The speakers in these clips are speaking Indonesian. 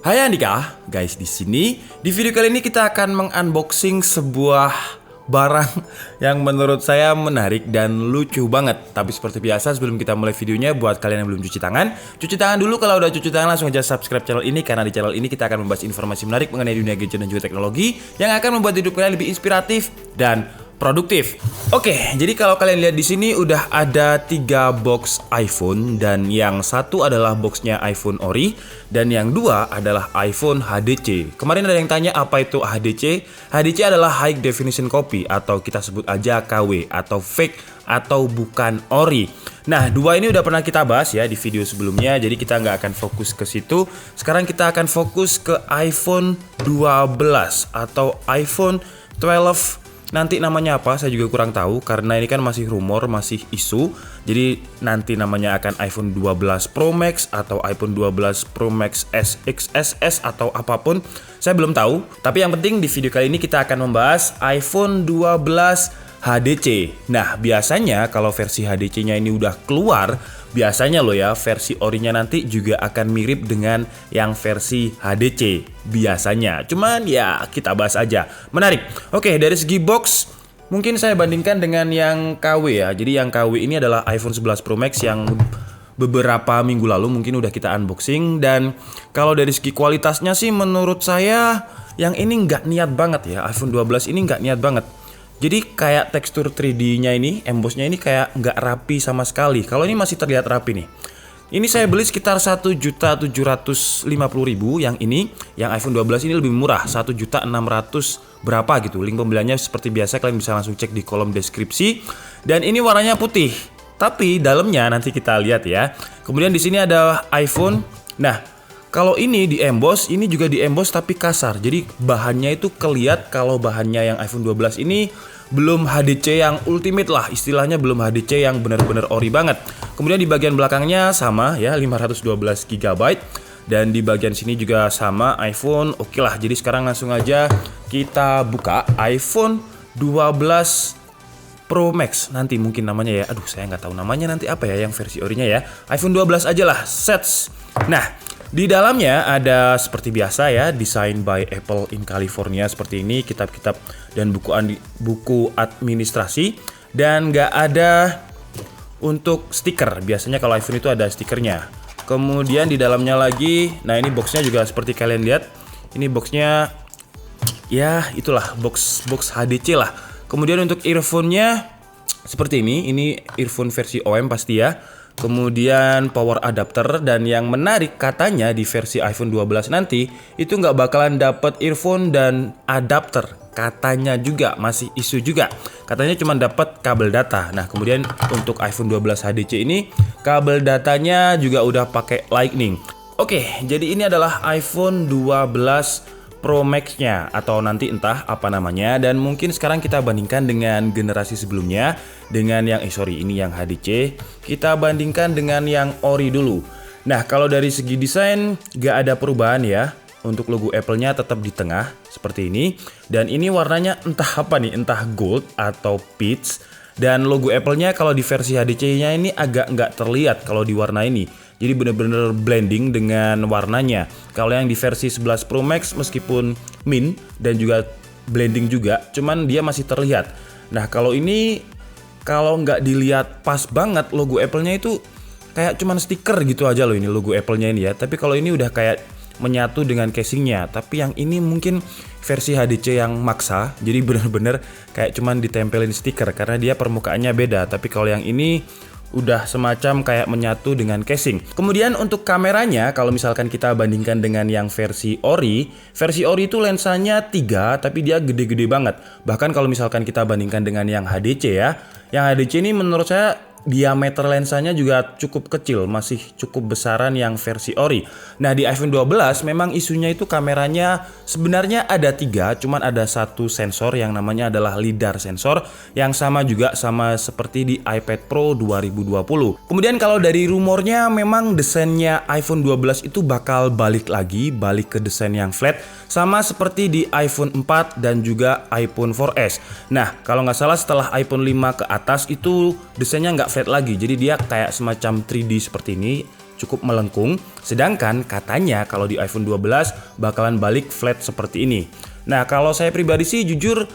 Hai Andika, guys di sini di video kali ini kita akan mengunboxing sebuah barang yang menurut saya menarik dan lucu banget. Tapi seperti biasa sebelum kita mulai videonya, buat kalian yang belum cuci tangan dulu. Kalau udah cuci tangan langsung aja subscribe channel ini, karena di channel ini kita akan membahas informasi menarik mengenai dunia gadget dan juga teknologi yang akan membuat hidup kalian lebih inspiratif dan produktif. Oke, jadi kalau kalian lihat di sini udah ada 3 box iPhone, dan yang satu adalah boxnya iPhone Ori dan yang dua adalah iPhone HDC. Kemarin ada yang tanya apa itu HDC? HDC adalah High Definition Copy atau kita sebut aja KW atau fake atau bukan ori. Nah, dua ini udah pernah kita bahas ya di video sebelumnya, jadi kita nggak akan fokus ke situ. Sekarang kita akan fokus ke iPhone 12 atau iPhone 12. Nanti namanya apa saya juga kurang tahu, karena ini kan masih rumor, masih isu. Jadi nanti namanya akan iPhone 12 Pro Max atau iPhone 12 Pro Max SXSS atau apapun, saya belum tahu. Tapi yang penting di video kali ini kita akan membahas iPhone 12 HDC. Nah, biasanya kalau versi HDC-nya ini udah keluar, biasanya loh ya, versi orinya nanti juga akan mirip dengan yang versi HDC biasanya. Cuman ya kita bahas aja. Menarik. Oke, dari segi box mungkin saya bandingkan dengan yang KW ya. Jadi yang KW ini adalah iPhone 11 Pro Max yang beberapa minggu lalu mungkin udah kita unboxing. Dan kalau dari segi kualitasnya sih menurut saya yang ini nggak niat banget ya. iPhone 12 ini nggak niat banget. Jadi kayak tekstur 3D-nya ini, embossnya ini kayak nggak rapi sama sekali. Kalau ini masih terlihat rapi nih. Ini saya beli sekitar 1.750.000 yang ini. Yang iPhone 12 ini lebih murah, 1.600.000 berapa gitu. Link pembeliannya seperti biasa kalian bisa langsung cek di kolom deskripsi. Dan ini warnanya putih. Tapi dalamnya nanti kita lihat ya. Kemudian di sini ada iPhone. Nah, kalau ini di emboss, ini juga di emboss tapi kasar. Jadi bahannya itu kelihatan kalau bahannya yang iPhone 12 ini belum HDC yang ultimate lah, istilahnya belum HDC yang benar-benar ori banget. Kemudian di bagian belakangnya sama ya, 512 GB. Dan di bagian sini juga sama iPhone. Oke lah, jadi sekarang langsung aja kita buka iPhone 12 Pro Max. Nanti mungkin namanya ya, aduh saya nggak tahu namanya nanti apa ya yang versi orinya ya. iPhone 12 aja lah, sets. Nah, di dalamnya ada seperti biasa ya, design by Apple in California seperti ini, kitab-kitab dan buku administrasi, dan nggak ada untuk stiker. Biasanya kalau iPhone itu ada stikernya. Kemudian di dalamnya lagi, nah ini boxnya juga seperti kalian lihat. Ini boxnya ya itulah box HDC lah. Kemudian untuk earphone-nya seperti ini earphone versi OM pasti ya. Kemudian power adapter, dan yang menarik katanya di versi iPhone 12 nanti itu nggak bakalan dapat earphone dan adapter. Katanya juga masih isu juga. Katanya cuma dapat kabel data. Nah, kemudian untuk iPhone 12 HDC ini kabel datanya juga udah pakai Lightning. Oke, jadi ini adalah iPhone 12 Pro Max-nya atau nanti entah apa namanya. Dan mungkin sekarang kita bandingkan dengan generasi sebelumnya, dengan yang ini yang HDC. Kita bandingkan dengan yang ori dulu. Nah, kalau dari segi desain gak ada perubahan ya. Untuk logo Apple-nya tetap di tengah seperti ini. Dan ini warnanya entah apa nih, entah gold atau peach. Dan logo Apple-nya kalau di versi HDC-nya ini agak nggak terlihat kalau di warna ini. Jadi bener-bener blending dengan warnanya. Kalau yang di versi 11 Pro Max meskipun mint dan juga blending juga, cuman dia masih terlihat. Nah, kalau ini kalau nggak dilihat pas banget logo Apple-nya itu kayak cuman stiker gitu aja loh ini logo Apple-nya ini ya. Tapi kalau ini udah kayak menyatu dengan casingnya. Tapi yang ini mungkin versi HDC yang maksa, jadi bener-bener kayak cuman ditempelin stiker karena dia permukaannya beda. Tapi kalau yang ini udah semacam kayak menyatu dengan casing. Kemudian untuk kameranya, kalau misalkan kita bandingkan dengan yang versi ori itu lensanya 3 tapi dia gede-gede banget. Bahkan kalau misalkan kita bandingkan dengan yang HDC ya, yang HDC ini menurut saya diameter lensanya juga cukup kecil, masih cukup besaran yang versi ori. Nah, di iPhone 12 memang isunya itu kameranya sebenarnya ada 3, cuman ada satu sensor yang namanya adalah LiDAR sensor, yang sama juga sama seperti di iPad Pro 2020. Kemudian kalau dari rumornya memang desainnya iPhone 12 itu bakal balik ke desain yang flat, sama seperti di iPhone 4 dan juga iPhone 4S. Nah, kalau nggak salah setelah iPhone 5 ke atas itu desainnya nggak flat lagi, jadi dia kayak semacam 3D seperti ini. cukup melengkung. Sedangkan katanya kalau di iPhone 12 bakalan balik flat seperti ini. Nah, kalau saya pribadi sih jujur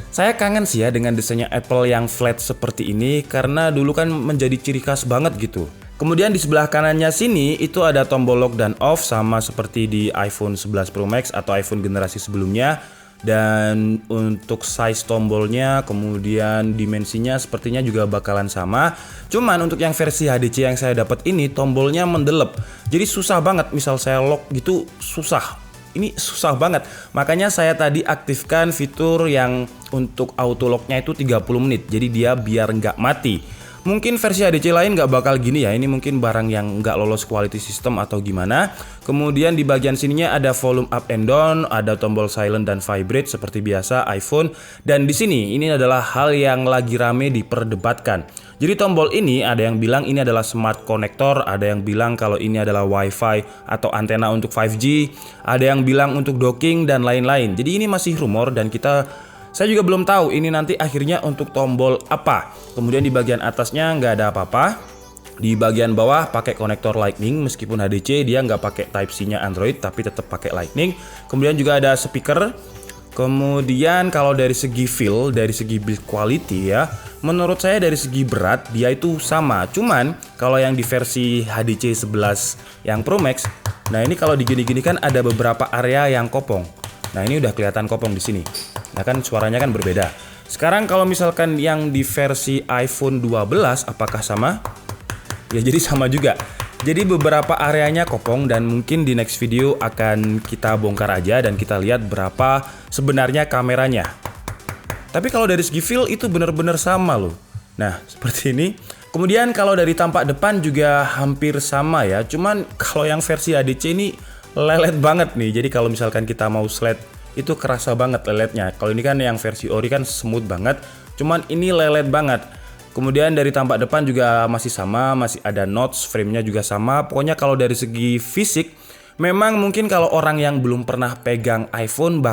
saya kangen sih ya dengan desainnya Apple yang flat seperti ini, karena dulu kan menjadi ciri khas banget gitu. Kemudian di sebelah kanannya sini itu ada tombol lock dan off sama seperti di iPhone 11 Pro Max atau iPhone generasi sebelumnya. Dan untuk size tombolnya, kemudian dimensinya sepertinya juga bakalan sama. Cuman untuk yang versi HDC yang saya dapat ini tombolnya mendelep. Jadi susah banget, misal saya lock gitu susah. Ini susah banget. Makanya saya tadi aktifkan fitur yang untuk auto locknya itu 30 menit. Jadi dia biar nggak mati. Mungkin versi HDC lain nggak bakal gini ya, ini mungkin barang yang nggak lolos quality system atau gimana. Kemudian di bagian sininya ada volume up and down, ada tombol silent dan vibrate seperti biasa iPhone. Dan di sini ini adalah hal yang lagi rame diperdebatkan. Jadi tombol ini ada yang bilang ini adalah smart connector, ada yang bilang kalau ini adalah WiFi atau antena untuk 5G, ada yang bilang untuk docking dan lain-lain. Jadi ini masih rumor dan saya juga belum tahu ini nanti akhirnya untuk tombol apa. Kemudian di bagian atasnya nggak ada apa-apa. Di bagian bawah pakai konektor Lightning, meskipun HDC dia nggak pakai Type-C-nya Android tapi tetap pakai Lightning. Kemudian juga ada speaker. Kemudian kalau dari segi feel, dari segi build quality ya, menurut saya dari segi berat dia itu sama. Cuman kalau yang di versi HDC 11 yang Pro Max, nah ini kalau digini-gini kan ada beberapa area yang kopong. Nah ini udah kelihatan kopong di sini. Nah kan suaranya kan berbeda. Sekarang kalau misalkan yang di versi iPhone 12 apakah sama? Ya jadi sama juga. Jadi beberapa areanya kopong dan mungkin di next video akan kita bongkar aja dan kita lihat berapa sebenarnya kameranya. Tapi kalau dari segi feel itu benar-benar sama loh. Nah seperti ini. Kemudian kalau dari tampak depan juga hampir sama ya. Cuman kalau yang versi HDC ini lelet banget nih. Jadi kalau misalkan kita mau slide itu kerasa banget leletnya. Kalau ini kan yang versi ori kan smooth banget. Cuman ini lelet banget. Kemudian dari tampak depan juga masih sama, masih ada notch, frame-nya juga sama. Pokoknya kalau dari segi fisik, memang mungkin kalau orang yang belum pernah pegang iPhone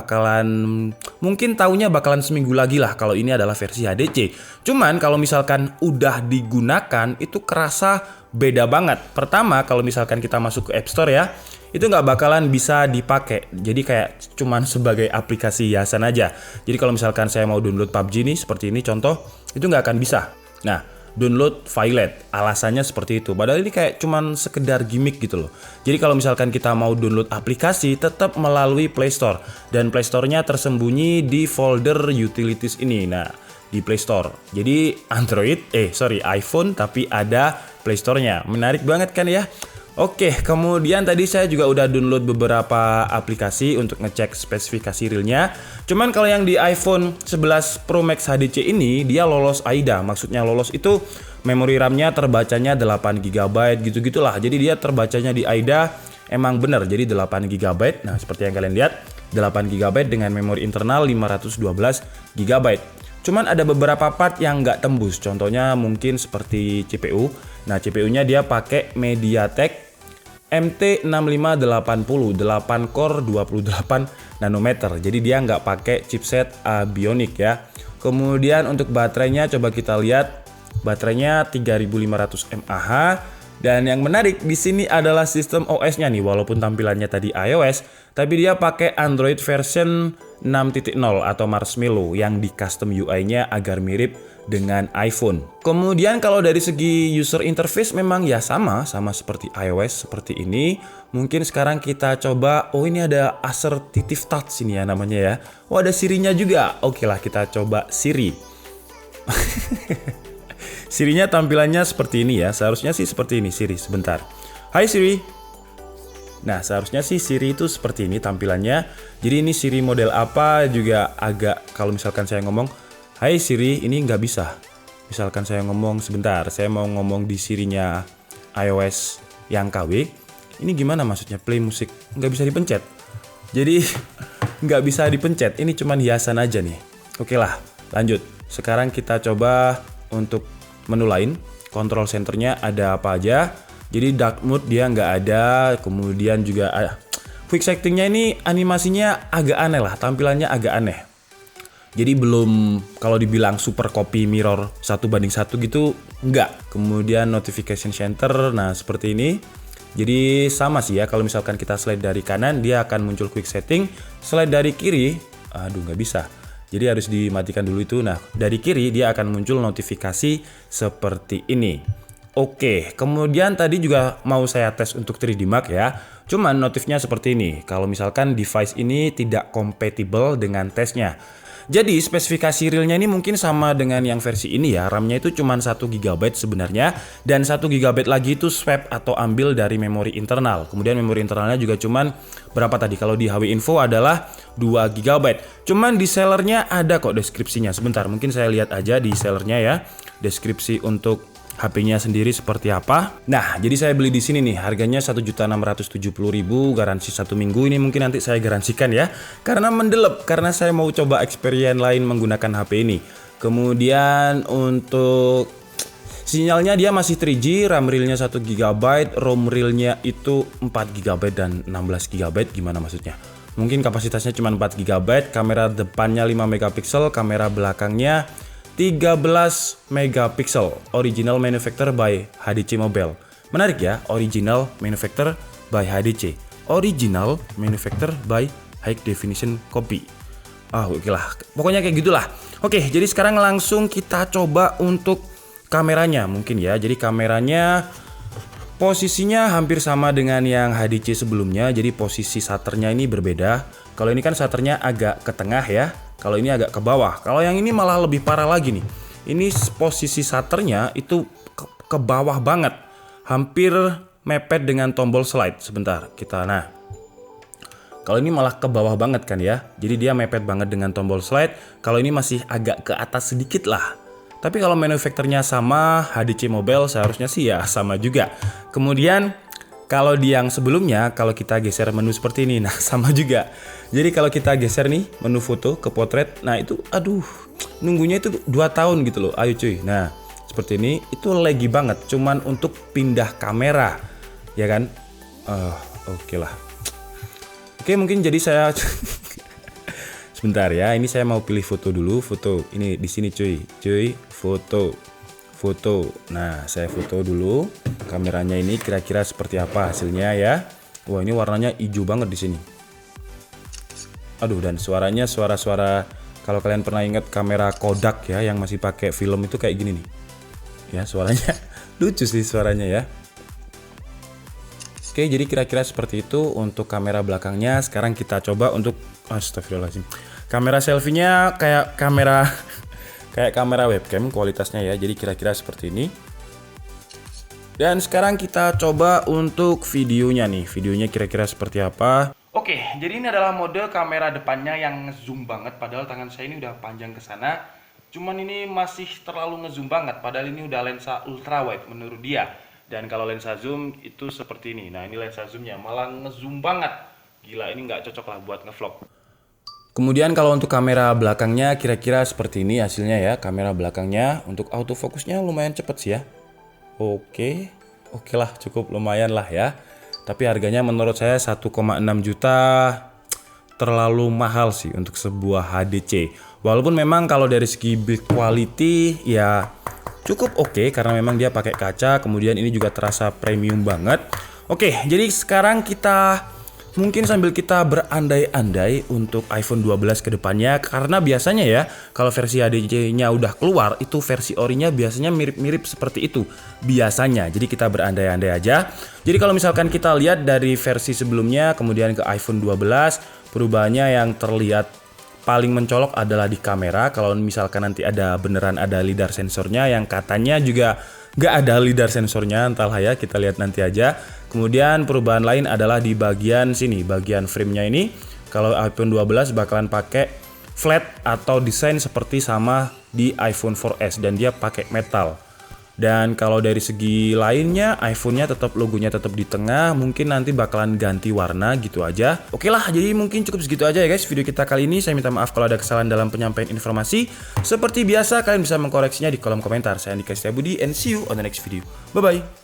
mungkin taunya bakalan seminggu lagi lah kalau ini adalah versi HDC. Cuman kalau misalkan udah digunakan itu kerasa beda banget. Pertama kalau misalkan kita masuk ke App Store ya, itu nggak bakalan bisa dipakai. Jadi kayak cuman sebagai aplikasi hiasan aja. Jadi kalau misalkan saya mau download PUBG nih seperti ini contoh, itu nggak akan bisa. Nah, download Violet, alasannya seperti itu. Padahal ini kayak cuman sekedar gimmick gitu loh. Jadi kalau misalkan kita mau download aplikasi, tetap melalui Play Store. Dan Play Store-nya tersembunyi di folder utilities ini. Nah, di Play Store. Jadi iPhone tapi ada Play Store-nya. Menarik banget kan ya? Oke, kemudian tadi saya juga udah download beberapa aplikasi untuk ngecek spesifikasi realnya. Cuman kalau yang di iPhone 11 Pro Max HDC ini dia lolos AIDA. Maksudnya lolos itu memori RAM-nya terbacanya 8 GB gitu-gitulah. Jadi dia terbacanya di AIDA emang bener. Jadi 8 GB. Nah, seperti yang kalian lihat, 8 GB dengan memori internal 512 GB. Cuman ada beberapa part yang nggak tembus. Contohnya mungkin seperti CPU. Nah, CPU-nya dia pakai MediaTek MT6580 8 core 28 nanometer. Jadi dia nggak pakai chipset Bionic ya. Kemudian untuk baterainya coba kita lihat. Baterainya 3500 mAh. Dan yang menarik di sini adalah sistem OS-nya nih. Walaupun tampilannya tadi iOS, tapi dia pakai Android version 6.0 atau Marshmallow yang di custom UI-nya agar mirip dengan iPhone. Kemudian kalau dari segi user interface memang ya sama seperti iOS seperti ini. Mungkin sekarang kita coba, ini ada Assertive Touch ini ya namanya ya. Ada Siri-nya juga. Oke lah kita coba Siri. Sirinya tampilannya seperti ini ya. Seharusnya sih seperti ini Siri. Sebentar. Hai Siri. Nah seharusnya sih Siri itu seperti ini tampilannya. Jadi ini Siri model apa juga agak, kalau misalkan saya ngomong Hai Siri, ini nggak bisa. Misalkan saya ngomong sebentar, saya mau ngomong di Sirinya iOS yang KW. Ini gimana maksudnya play musik? Nggak bisa dipencet. Jadi nggak bisa dipencet. Ini cuman hiasan aja nih. Oke lah, lanjut. Sekarang kita coba untuk menu lain. Control centernya ada apa aja. Jadi dark mode dia nggak ada. Kemudian juga quick settingnya ini animasinya agak aneh lah. Tampilannya agak aneh. Jadi belum, kalau dibilang super copy mirror 1:1 gitu, enggak. Kemudian notification center, nah seperti ini. Jadi sama sih ya, kalau misalkan kita slide dari kanan dia akan muncul quick setting, slide dari kiri, aduh nggak bisa. Jadi harus dimatikan dulu itu. Nah dari kiri dia akan muncul notifikasi seperti ini. Oke, kemudian tadi juga mau saya tes untuk 3D Mark ya. Cuman notifnya seperti ini. Kalau misalkan device ini tidak compatible dengan tesnya. Jadi spesifikasi realnya ini mungkin sama dengan yang versi ini ya. RAM-nya itu cuma 1 GB sebenarnya. Dan 1 GB lagi itu swap atau ambil dari memori internal. Kemudian memori internalnya juga cuman berapa tadi? Kalau di HW Info adalah 2 GB. Cuman di sellernya ada kok deskripsinya. Sebentar, mungkin saya lihat aja di sellernya ya. Deskripsi untuk HP-nya sendiri seperti apa. Nah, jadi saya beli di sini nih, harganya 1.670.000, garansi 1 minggu. Ini mungkin nanti saya garansikan ya, karena mendelep, karena saya mau coba experience lain menggunakan HP ini. Kemudian untuk sinyalnya dia masih 3G, RAM realnya 1 GB, ROM realnya itu 4 GB dan 16 GB. Gimana maksudnya? Mungkin kapasitasnya cuma 4 GB, kamera depannya 5 megapiksel, kamera belakangnya 13 megapiksel, original manufacturer by HDC Mobile. Menarik ya, original manufacturer by HDC. Original manufacturer by High Definition Copy. Oke lah, pokoknya kayak gitulah. Oke, jadi sekarang langsung kita coba untuk kameranya mungkin ya. Jadi kameranya posisinya hampir sama dengan yang HDC sebelumnya. Jadi posisi shutternya ini berbeda. Kalau ini kan shutternya agak ke tengah ya. Kalau ini agak ke bawah. Kalau yang ini malah lebih parah lagi nih. Ini posisi shutternya itu ke bawah banget. Hampir mepet dengan tombol slide. Sebentar, kita nah. Kalau ini malah ke bawah banget kan ya. Jadi dia mepet banget dengan tombol slide. Kalau ini masih agak ke atas sedikit lah. Tapi kalau manufakturnya sama, HDC Mobile seharusnya sih ya sama juga. Kemudian kalau di yang sebelumnya, kalau kita geser menu seperti ini, nah sama juga. Jadi kalau kita geser nih menu foto ke potret, nah itu aduh nunggunya itu 2 tahun gitu loh. Ayo cuy. Nah seperti ini itu laggy banget. Cuman untuk pindah kamera, ya kan? Oke lah. Oke mungkin jadi saya sebentar ya. Ini saya mau pilih foto dulu. Foto ini di sini cuy. Foto. Nah saya foto dulu. Kameranya ini kira-kira seperti apa hasilnya ya. Wah ini warnanya hijau banget di sini. Aduh, dan suaranya suara-suara kalau kalian pernah ingat kamera Kodak ya yang masih pakai film itu kayak gini nih. Ya suaranya lucu sih suaranya ya. Oke jadi kira-kira seperti itu untuk kamera belakangnya. Sekarang kita coba untuk astagfirullahaladzim. Kamera selfie-nya kayak kamera webcam kualitasnya ya. Jadi kira-kira seperti ini. Dan sekarang kita coba untuk videonya nih. Videonya kira-kira seperti apa. Oke, jadi ini adalah mode kamera depannya yang ngezoom banget. Padahal tangan saya ini udah panjang ke sana. Cuman ini masih terlalu ngezoom banget. Padahal ini udah lensa ultra wide menurut dia. Dan kalau lensa zoom itu seperti ini. Nah ini lensa zoomnya malah ngezoom banget. Gila ini nggak cocok lah buat ngevlog. Kemudian kalau untuk kamera belakangnya kira-kira seperti ini hasilnya ya. Kamera belakangnya untuk autofocusnya lumayan cepet sih ya. Oke lah cukup lumayan lah ya. Tapi harganya menurut saya 1,6 juta terlalu mahal sih untuk sebuah HDC. Walaupun memang kalau dari segi build quality ya cukup oke karena memang dia pakai kaca. Kemudian ini juga terasa premium banget. Oke, jadi sekarang kita mungkin sambil kita berandai-andai untuk iPhone 12 ke depannya. Karena biasanya ya kalau versi HDC-nya udah keluar, itu versi orinya biasanya mirip-mirip seperti itu biasanya. Jadi kita berandai-andai aja. Jadi kalau misalkan kita lihat dari versi sebelumnya kemudian ke iPhone 12, perubahannya yang terlihat paling mencolok adalah di kamera. Kalau misalkan nanti beneran ada lidar sensornya, yang katanya juga nggak ada lidar sensornya, entahlah ya, kita lihat nanti aja. Kemudian perubahan lain adalah di bagian sini, bagian framenya ini. Kalau iPhone 12 bakalan pakai flat atau desain seperti sama di iPhone 4S dan dia pakai metal. Dan kalau dari segi lainnya, iPhone-nya tetap logonya tetap di tengah, mungkin nanti bakalan ganti warna gitu aja. Oke lah, jadi mungkin cukup segitu aja ya guys video kita kali ini. Saya minta maaf kalau ada kesalahan dalam penyampaian informasi. Seperti biasa, kalian bisa mengkoreksinya di kolom komentar. Saya Andika Setiabudi and see you on the next video. Bye-bye.